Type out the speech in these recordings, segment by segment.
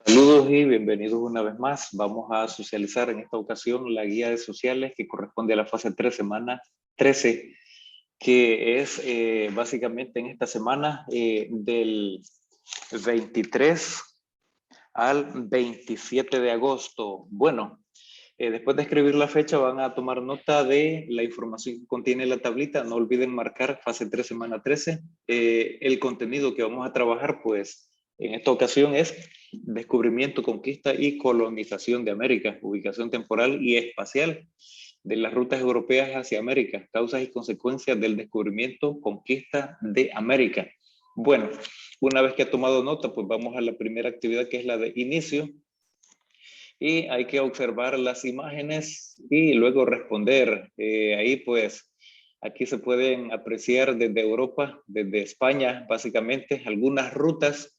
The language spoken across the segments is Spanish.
Saludos y bienvenidos una vez más. Vamos a socializar en esta ocasión la guía de sociales que corresponde a la fase 3, semana 13, que es básicamente en esta semana del 23 al 27 de agosto. Bueno, después de escribir la fecha van a tomar nota de la información que contiene la tablita. No olviden marcar fase 3, semana 13. El contenido que vamos a trabajar, pues, en esta ocasión es descubrimiento, conquista y colonización de América, ubicación temporal y espacial de las rutas europeas hacia América, causas y consecuencias del descubrimiento, conquista de América. Bueno, una vez que ha tomado nota, pues vamos a la primera actividad, que es la de inicio, y hay que observar las imágenes y luego responder. Ahí pues, aquí se pueden apreciar desde Europa, desde España, básicamente, algunas rutas.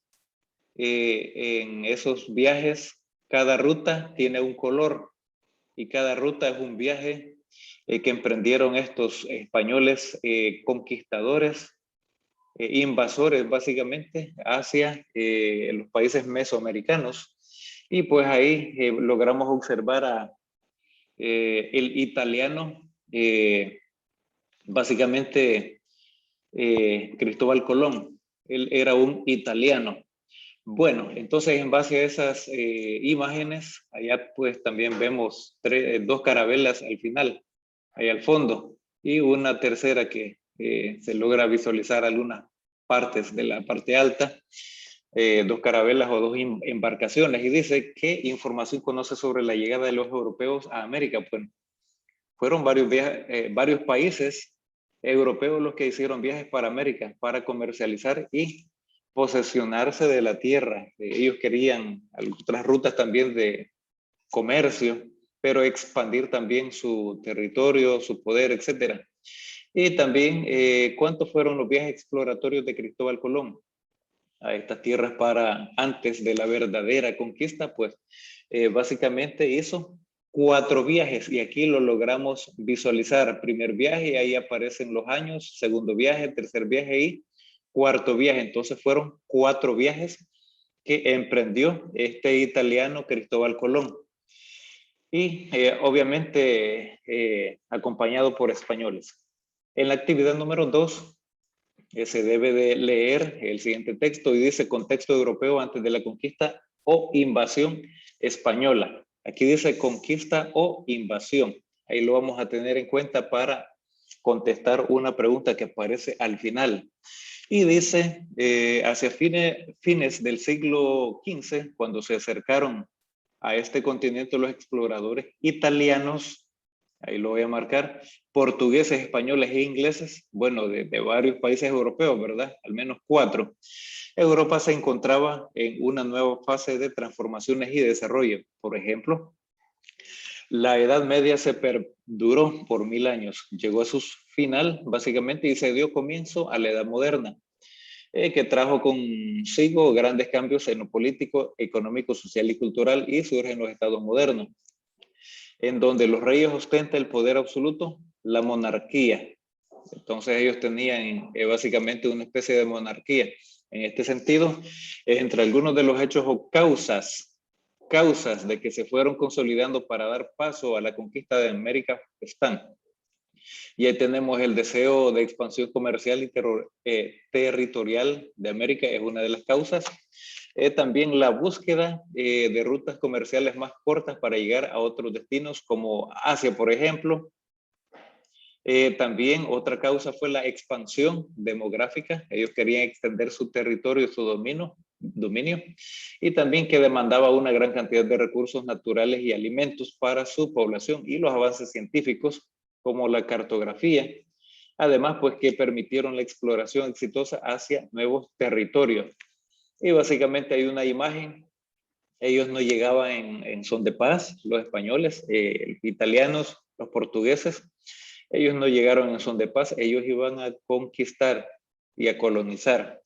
En esos viajes, cada ruta tiene un color y cada ruta es un viaje que emprendieron estos españoles conquistadores, invasores básicamente, hacia los países mesoamericanos. Y pues ahí logramos observar a el italiano, básicamente Cristóbal Colón. Él era un italiano. Bueno, entonces en base a esas imágenes, allá pues también vemos dos carabelas al final, ahí al fondo, y una tercera que se logra visualizar algunas partes de la parte alta, dos carabelas o dos embarcaciones, y dice: ¿qué información conoce sobre la llegada de los europeos a América? Pues fueron varios países europeos los que hicieron viajes para América para comercializar y posesionarse de la tierra. Ellos querían otras rutas también de comercio, pero expandir también su territorio, su poder, etcétera. Y también, ¿cuántos fueron los viajes exploratorios de Cristóbal Colón a estas tierras para antes de la verdadera conquista? Pues básicamente hizo 4 viajes, y aquí lo logramos visualizar. Primer viaje, ahí aparecen los años, segundo viaje, tercer viaje y cuarto viaje. Entonces fueron 4 viajes que emprendió este italiano Cristóbal Colón, y obviamente acompañado por españoles. En la actividad número 2 se debe de leer el siguiente texto, y dice: contexto europeo antes de la conquista o invasión española. Aquí dice conquista o invasión. Ahí lo vamos a tener en cuenta para contestar una pregunta que aparece al final. Y dice, hacia fines del siglo XV, cuando se acercaron a este continente los exploradores italianos, ahí lo voy a marcar, portugueses, españoles e ingleses, bueno, de varios países europeos, ¿verdad? Al menos 4. Europa se encontraba en una nueva fase de transformaciones y desarrollo. Por ejemplo, la Edad Media se perduró por 1000 años, llegó a su final básicamente y se dio comienzo a la Edad Moderna, que trajo consigo grandes cambios en lo político, económico, social y cultural, y surgen los estados modernos, en donde los reyes ostentan el poder absoluto, la monarquía. Entonces ellos tenían básicamente una especie de monarquía. En este sentido, entre algunos de los hechos o causas de que se fueron consolidando para dar paso a la conquista de América están. Y ahí tenemos el deseo de expansión comercial y territorial de América, es una de las causas. También la búsqueda de rutas comerciales más cortas para llegar a otros destinos como Asia, por ejemplo. También otra causa fue la expansión demográfica. Ellos querían extender su territorio, su dominio, y también que demandaba una gran cantidad de recursos naturales y alimentos para su población, y los avances científicos como la cartografía. Además, pues que permitieron la exploración exitosa hacia nuevos territorios. Y básicamente hay una imagen. Ellos no llegaban en son de paz, los españoles, italianos, los portugueses. Ellos no llegaron en son de paz, ellos iban a conquistar y a colonizar.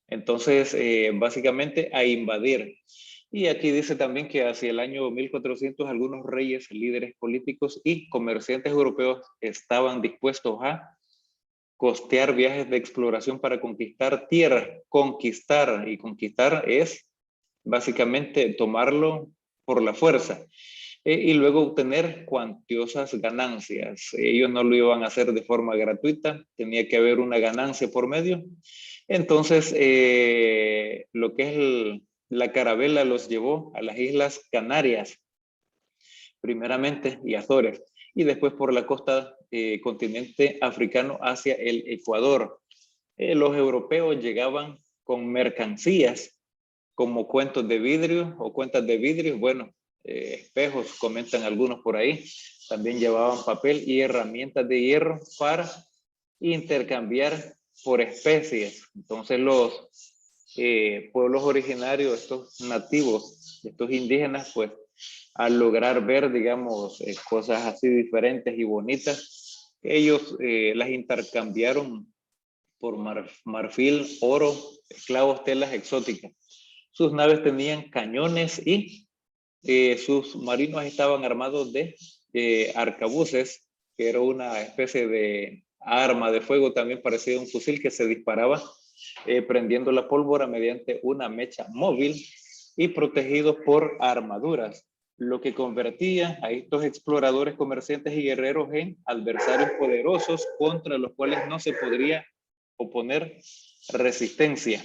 Entonces, básicamente a invadir. Y aquí dice también que hacia el año 1400 algunos reyes, líderes políticos y comerciantes europeos estaban dispuestos a costear viajes de exploración para conquistar tierras. Conquistar, y conquistar es básicamente tomarlo por la fuerza. Y luego obtener cuantiosas ganancias. Ellos no lo iban a hacer de forma gratuita, tenía que haber una ganancia por medio. Entonces, lo que es la carabela los llevó a las Islas Canarias, primeramente, y Azores, y después por la costa continente africano hacia el Ecuador. Los europeos llegaban con mercancías como cuentos de vidrio o cuentas de vidrio, bueno, espejos, comentan algunos por ahí. También llevaban papel y herramientas de hierro para intercambiar por especies. Entonces los pueblos originarios, estos nativos, estos indígenas, pues al lograr ver, digamos, cosas así diferentes y bonitas, ellos las intercambiaron por marfil, oro, esclavos, telas exóticas. Sus naves tenían cañones y sus marinos estaban armados de arcabuces, que era una especie de arma de fuego también parecida a un fusil que se disparaba prendiendo la pólvora mediante una mecha móvil y protegidos por armaduras, lo que convertía a estos exploradores, comerciantes y guerreros en adversarios poderosos contra los cuales no se podría oponer resistencia.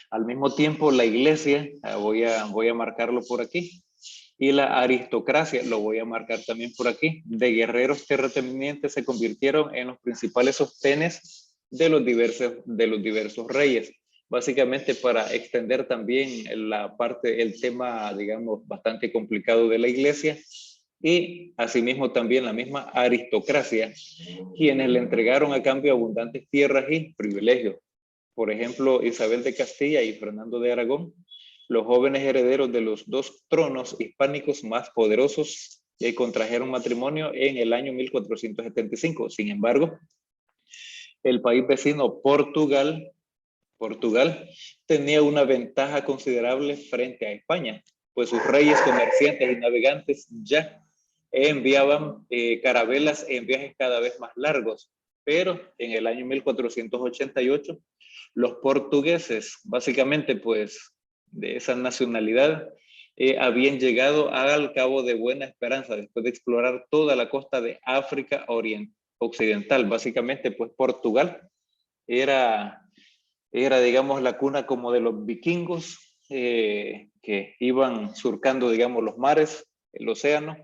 Al mismo tiempo, la iglesia, voy a marcarlo por aquí, y la aristocracia, lo voy a marcar también por aquí, de guerreros terratenientes se convirtieron en los principales sostenes de los diversos reyes. Básicamente para extender también la parte, el tema, digamos, bastante complicado de la iglesia, y asimismo también la misma aristocracia, quienes le entregaron a cambio abundantes tierras y privilegios. Por ejemplo, Isabel de Castilla y Fernando de Aragón, los jóvenes herederos de los dos tronos hispánicos más poderosos, contrajeron matrimonio en el año 1475. Sin embargo, el país vecino Portugal tenía una ventaja considerable frente a España, pues sus reyes, comerciantes y navegantes ya enviaban carabelas en viajes cada vez más largos. Pero en el año 1488, los portugueses, básicamente pues de esa nacionalidad, habían llegado al Cabo de Buena Esperanza después de explorar toda la costa de África Occidental. Básicamente pues Portugal era digamos, la cuna como de los vikingos que iban surcando, digamos, los mares, el océano,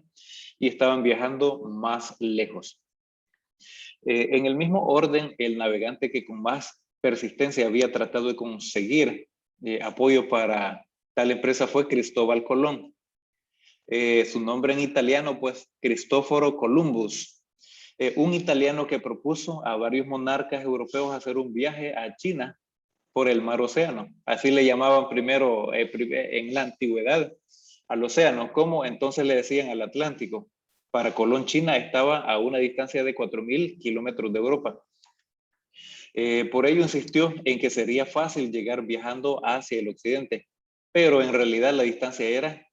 y estaban viajando más lejos. En el mismo orden, el navegante que con más persistencia había tratado de conseguir apoyo para tal empresa fue Cristóbal Colón. Su nombre en italiano, pues, Cristoforo Columbus. Un italiano que propuso a varios monarcas europeos hacer un viaje a China por el mar Océano. Así le llamaban primero en la antigüedad al océano, como entonces le decían al Atlántico. Para Colón, China estaba a una distancia de 4.000 kilómetros de Europa. Por ello insistió en que sería fácil llegar viajando hacia el occidente, pero en realidad la distancia era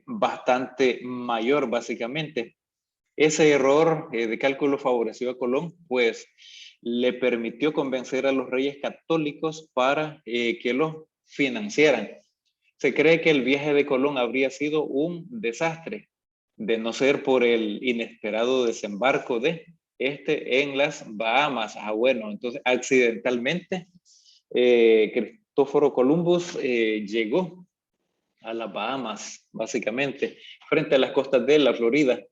bastante mayor, básicamente. Ese error de cálculo favoreció a Colón, pues le permitió convencer a los reyes católicos para que lo financiaran. Se cree que el viaje de Colón habría sido un desastre, de no ser por el inesperado desembarco de en las Bahamas. Bueno, entonces accidentalmente Cristóforo Columbus llegó a las Bahamas, básicamente, frente a las costas de la Florida.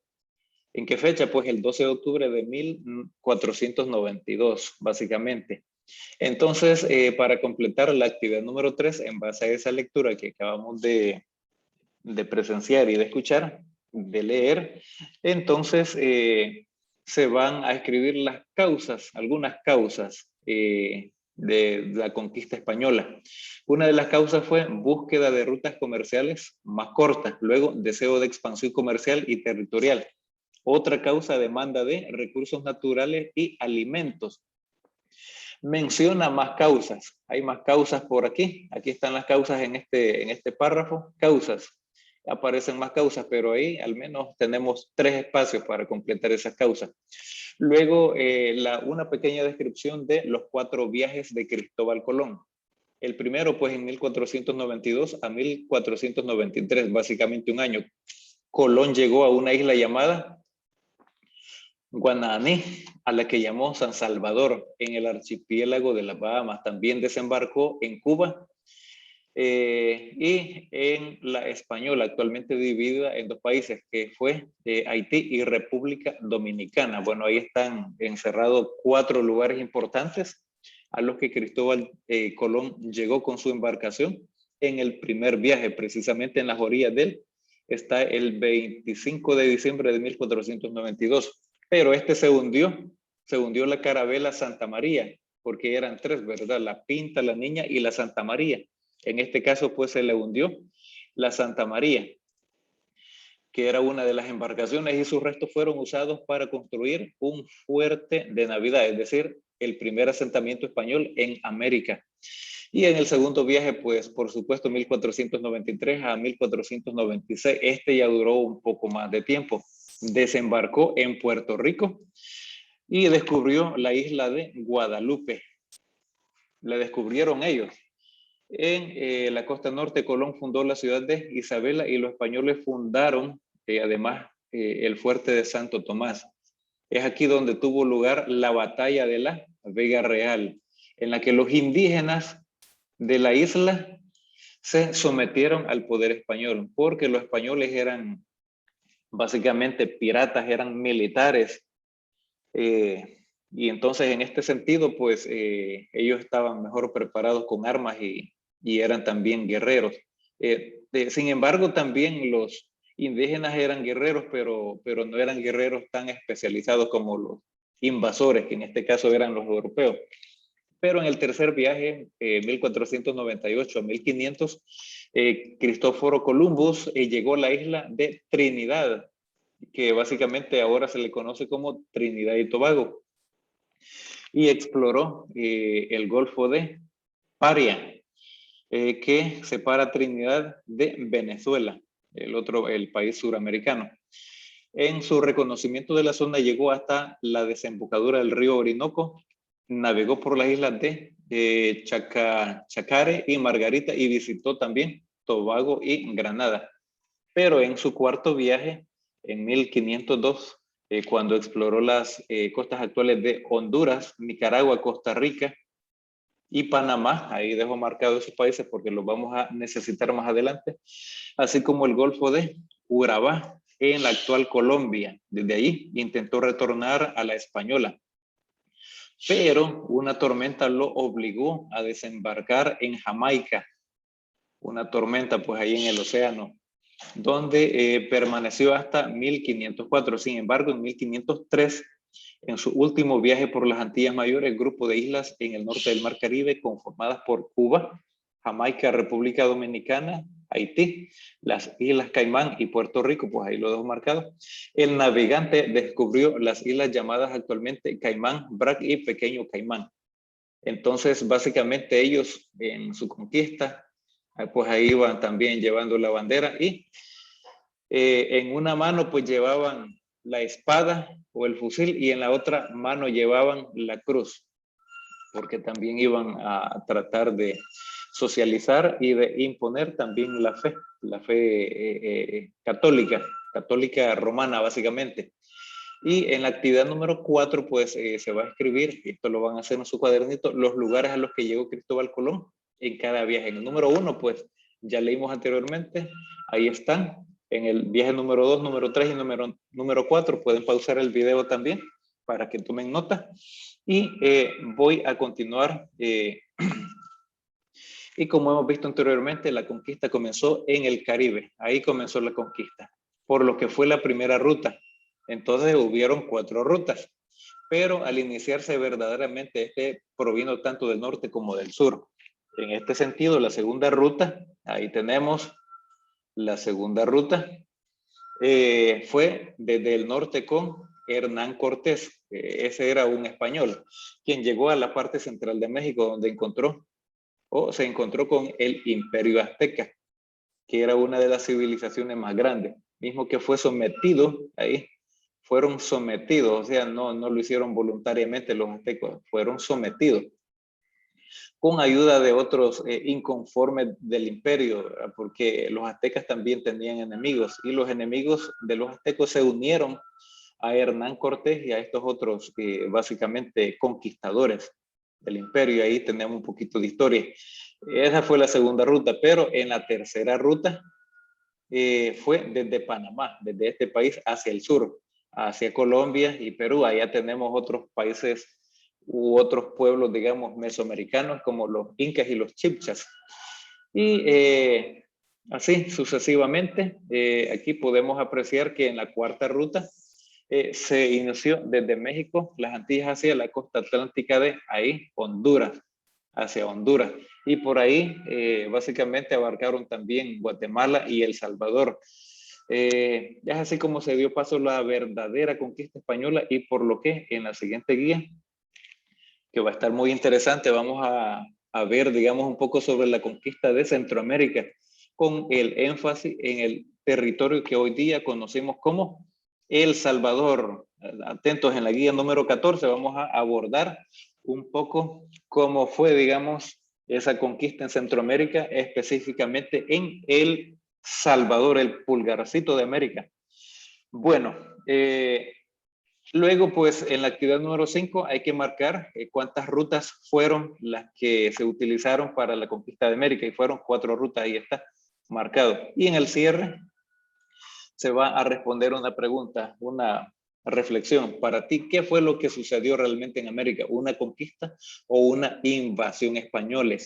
¿En qué fecha? Pues el 12 de octubre de 1492, básicamente. Entonces, para completar la actividad número 3, en base a esa lectura que acabamos de presenciar y de escuchar, de leer, entonces se van a escribir las causas, algunas causas de la conquista española. Una de las causas fue búsqueda de rutas comerciales más cortas, luego deseo de expansión comercial y territorial. Otra causa, demanda de recursos naturales y alimentos. Menciona más causas. Hay más causas por aquí. Aquí están las causas en este párrafo. Causas. Aparecen más causas, pero ahí al menos tenemos 3 espacios para completar esas causas. Luego, una pequeña descripción de los 4 viajes de Cristóbal Colón. El primero, pues en 1492 a 1493, básicamente un año. Colón llegó a una isla llamada Guananí, a la que llamó San Salvador, en el archipiélago de las Bahamas. También desembarcó en Cuba y en la Española, actualmente dividida en dos países, que fue Haití y República Dominicana. Bueno, ahí están encerrados 4 lugares importantes a los que Cristóbal Colón llegó con su embarcación en el primer viaje, precisamente en las orillas de él. Está el 25 de diciembre de 1492. Pero este se hundió la carabela Santa María, porque eran 3, ¿verdad? La Pinta, la Niña y la Santa María. En este caso, pues se le hundió la Santa María, que era una de las embarcaciones, y sus restos fueron usados para construir un fuerte de Navidad, es decir, el primer asentamiento español en América. Y en el segundo viaje, pues por supuesto, 1493 a 1496, este ya duró un poco más de tiempo. Desembarcó en Puerto Rico y descubrió la isla de Guadalupe. La descubrieron ellos. En la costa norte, Colón fundó la ciudad de Isabela y los españoles fundaron, además, el fuerte de Santo Tomás. Es aquí donde tuvo lugar la batalla de la Vega Real, en la que los indígenas de la isla se sometieron al poder español, porque los españoles eran básicamente piratas, eran militares, y entonces en este sentido, pues ellos estaban mejor preparados con armas y eran también guerreros. Sin embargo, también los indígenas eran guerreros, pero no eran guerreros tan especializados como los invasores, que en este caso eran los europeos. Pero en el tercer viaje, 1498 a 1500, Cristóforo Columbus llegó a la isla de Trinidad, que básicamente ahora se le conoce como Trinidad y Tobago, y exploró el Golfo de Paria, que separa Trinidad de Venezuela, el país suramericano. En su reconocimiento de la zona llegó hasta la desembocadura del río Orinoco, navegó por las islas de Chacare y Margarita y visitó también Tobago y Granada. Pero en su cuarto viaje, en 1502, cuando exploró las costas actuales de Honduras, Nicaragua, Costa Rica y Panamá, ahí dejo marcado esos países porque los vamos a necesitar más adelante, así como el Golfo de Urabá en la actual Colombia. Desde ahí intentó retornar a la Española, pero una tormenta lo obligó a desembarcar en Jamaica, una tormenta pues ahí en el océano, donde permaneció hasta 1504. Sin embargo, en 1503, en su último viaje por las Antillas Mayores, grupo de islas en el norte del Mar Caribe conformadas por Cuba, Jamaica, República Dominicana, Haití, las Islas Caimán y Puerto Rico, pues ahí lo dejo marcado. El navegante descubrió las islas llamadas actualmente Caimán, Brac y Pequeño Caimán. Entonces, básicamente ellos en su conquista, pues ahí iban también llevando la bandera y en una mano pues llevaban la espada o el fusil y en la otra mano llevaban la cruz, porque también iban a tratar de socializar y de imponer también la fe católica romana básicamente. Y en la actividad número 4 pues se va a escribir, y esto lo van a hacer en su cuadernito, los lugares a los que llegó Cristóbal Colón en cada viaje. En el número 1 pues ya leímos anteriormente, ahí están. En el viaje número 2, número 3 y número 4 pueden pausar el video también para que tomen nota. Y voy a continuar. Y como hemos visto anteriormente, la conquista comenzó en el Caribe. Ahí comenzó la conquista, por lo que fue la primera ruta. Entonces hubieron 4 rutas, pero al iniciarse verdaderamente este provino tanto del norte como del sur. En este sentido, la segunda ruta, ahí tenemos la segunda ruta, fue desde el norte con Hernán Cortés. Ese era un español, quien llegó a la parte central de México, donde se encontró con el Imperio Azteca, que era una de las civilizaciones más grandes, mismo que fue sometido ahí. Fueron sometidos, o sea, no lo hicieron voluntariamente los aztecas, fueron sometidos. con ayuda de otros inconformes del imperio, ¿verdad? Porque los aztecas también tenían enemigos y los enemigos de los aztecos se unieron a Hernán Cortés y a estos otros básicamente conquistadores del imperio. Y ahí tenemos un poquito de historia. Esa fue la segunda ruta, pero en la tercera ruta fue desde Panamá, desde este país hacia el sur, hacia Colombia y Perú. Allá tenemos otros países u otros pueblos, digamos, mesoamericanos como los incas y los chibchas. Y así sucesivamente, aquí podemos apreciar que en la cuarta ruta se inició desde México, las Antillas hacia la costa atlántica de ahí, Honduras, hacia Honduras. Y por ahí básicamente abarcaron también Guatemala y El Salvador. Es así como se dio paso la verdadera conquista española y por lo que en la siguiente guía, que va a estar muy interesante, vamos a ver, digamos, un poco sobre la conquista de Centroamérica, con el énfasis en el territorio que hoy día conocemos como El Salvador. Atentos, en la guía número 14 vamos a abordar un poco cómo fue, digamos, esa conquista en Centroamérica, específicamente en El Salvador, el pulgarcito de América. Bueno, luego, pues en la actividad número 5 hay que marcar cuántas rutas fueron las que se utilizaron para la conquista de América y fueron 4 rutas, ahí está marcado. Y en el cierre se va a responder una pregunta, una reflexión. Para ti, ¿qué fue lo que sucedió realmente en América? ¿Una conquista o una invasión española?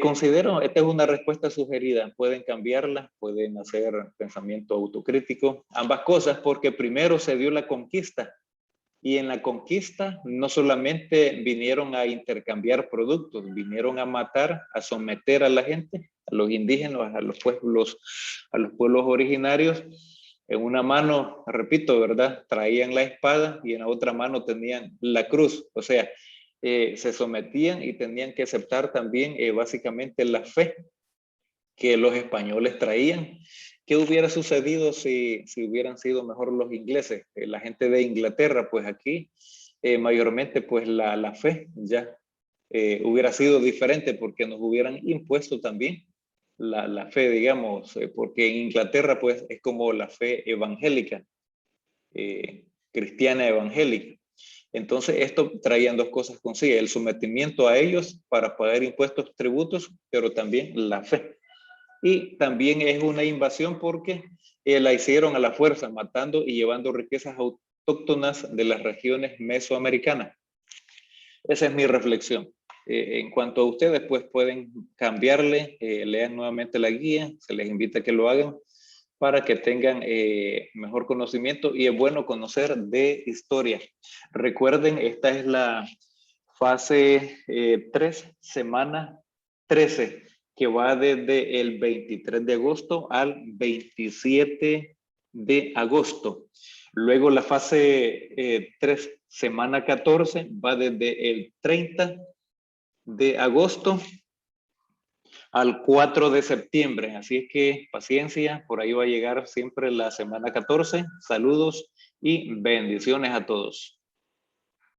Considero, esta es una respuesta sugerida, pueden cambiarla, pueden hacer pensamiento autocrítico, ambas cosas, porque primero se dio la conquista y en la conquista no solamente vinieron a intercambiar productos, vinieron a matar, a someter a la gente, a los indígenas, a los pueblos originarios. En una mano, repito, ¿verdad? Traían la espada y en la otra mano tenían la cruz, o sea, se sometían y tenían que aceptar también básicamente la fe que los españoles traían. ¿Qué hubiera sucedido si hubieran sido mejor los ingleses? La gente de Inglaterra, pues aquí mayormente pues la fe ya hubiera sido diferente porque nos hubieran impuesto también la fe, digamos, porque en Inglaterra pues es como la fe evangélica, cristiana evangélica. Entonces, esto traían dos cosas consigo, el sometimiento a ellos para pagar impuestos, tributos, pero también la fe. Y también es una invasión porque la hicieron a la fuerza, matando y llevando riquezas autóctonas de las regiones mesoamericanas. Esa es mi reflexión. En cuanto a ustedes, pues pueden cambiarle, lean nuevamente la guía, se les invita a que lo hagan para que tengan mejor conocimiento y es bueno conocer de historia. Recuerden, esta es la fase 3, semana 13, que va desde el 23 de agosto al 27 de agosto. Luego la fase 3, semana 14, va desde el 30 de agosto al 4 de septiembre. Así es que paciencia, por ahí va a llegar siempre la semana 14. Saludos y bendiciones a todos.